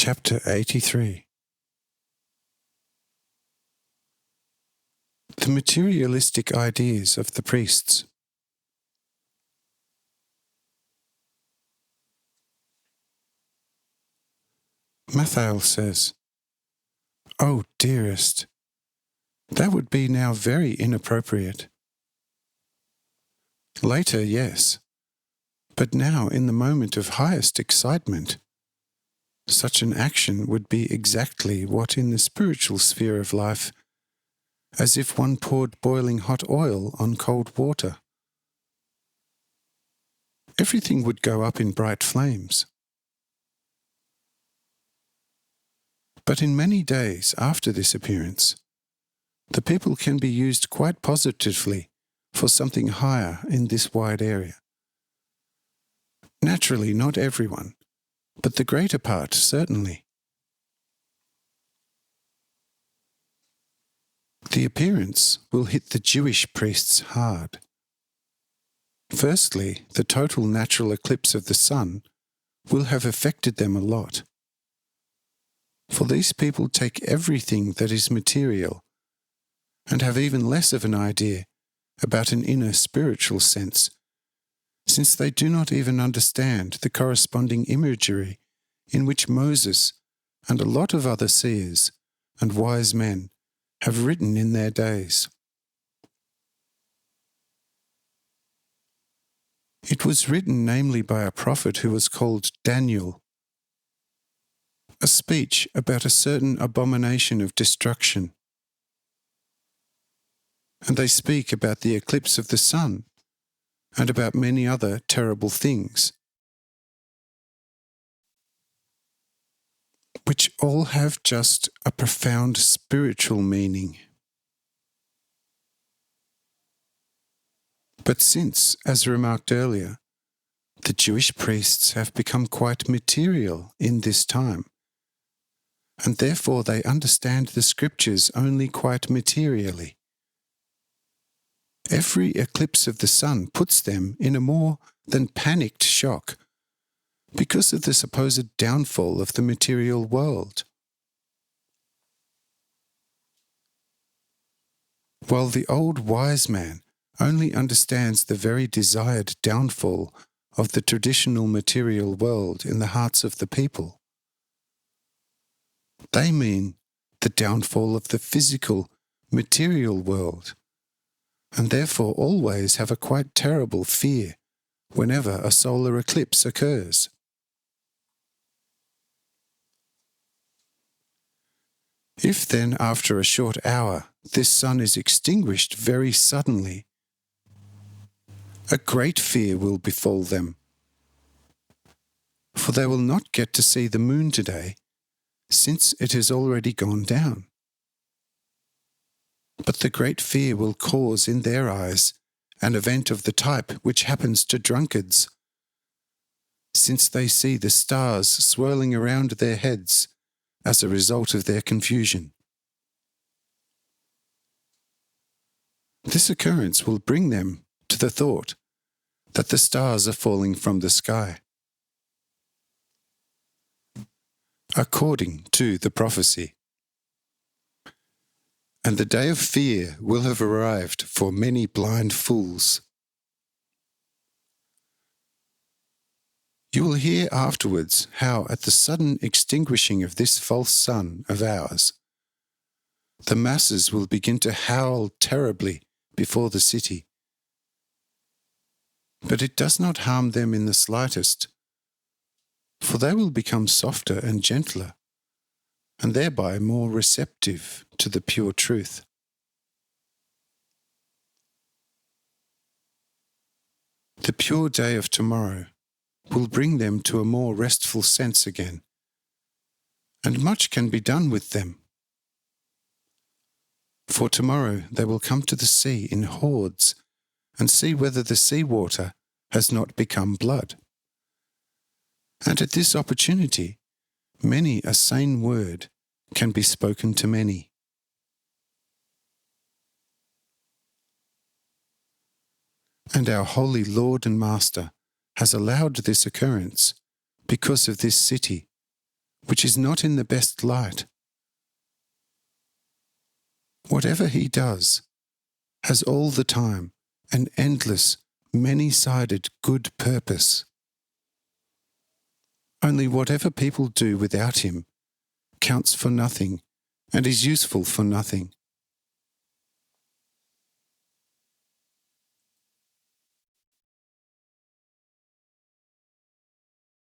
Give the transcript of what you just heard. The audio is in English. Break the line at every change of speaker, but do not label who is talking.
Chapter 83. The materialistic ideas of the priests. Mathael says, "Oh, dearest, that would be now very inappropriate. Later, yes, but now in the moment of highest excitement, such an action would be exactly what in the spiritual sphere of life, as if one poured boiling hot oil on cold water. Everything would go up in bright flames. But in many days after this appearance, the people can be used quite positively for something higher in this wide area. Naturally, not everyone, but the greater part certainly. The appearance will hit the Jewish priests hard. Firstly, the total natural eclipse of the sun will have affected them a lot. For these people take everything that is material and have even less of an idea about an inner spiritual sense, since they do not even understand the corresponding imagery in which Moses and a lot of other seers and wise men have written in their days. It was written namely by a prophet who was called Daniel, a speech about a certain abomination of destruction. And they speak about the eclipse of the sun and about many other terrible things, which all have just a profound spiritual meaning. But since, as remarked earlier, the Jewish priests have become quite material in this time, and therefore they understand the scriptures only quite materially, every eclipse of the sun puts them in a more than panicked shock because of the supposed downfall of the material world. While the old wise man only understands the very desired downfall of the traditional material world in the hearts of the people, they mean the downfall of the physical, material world, and therefore always have a quite terrible fear whenever a solar eclipse occurs. If then after a short hour this sun is extinguished very suddenly, a great fear will befall them, for they will not get to see the moon today, since it has already gone down. But the great fear will cause in their eyes an event of the type which happens to drunkards, since they see the stars swirling around their heads as a result of their confusion. This occurrence will bring them to the thought that the stars are falling from the sky. According to the prophecy. And the day of fear will have arrived for many blind fools. You will hear afterwards how at the sudden extinguishing of this false sun of ours, the masses will begin to howl terribly before the city. But it does not harm them in the slightest, for they will become softer and gentler, and thereby more receptive to the pure truth. The pure day of tomorrow will bring them to a more restful sense again, and much can be done with them. For tomorrow they will come to the sea in hordes and see whether the sea water has not become blood. And at this opportunity, many a sane word can be spoken to many. And our holy Lord and Master has allowed this occurrence because of this city, which is not in the best light. Whatever he does has all the time an endless, many-sided good purpose. Only whatever people do without him counts for nothing and is useful for nothing.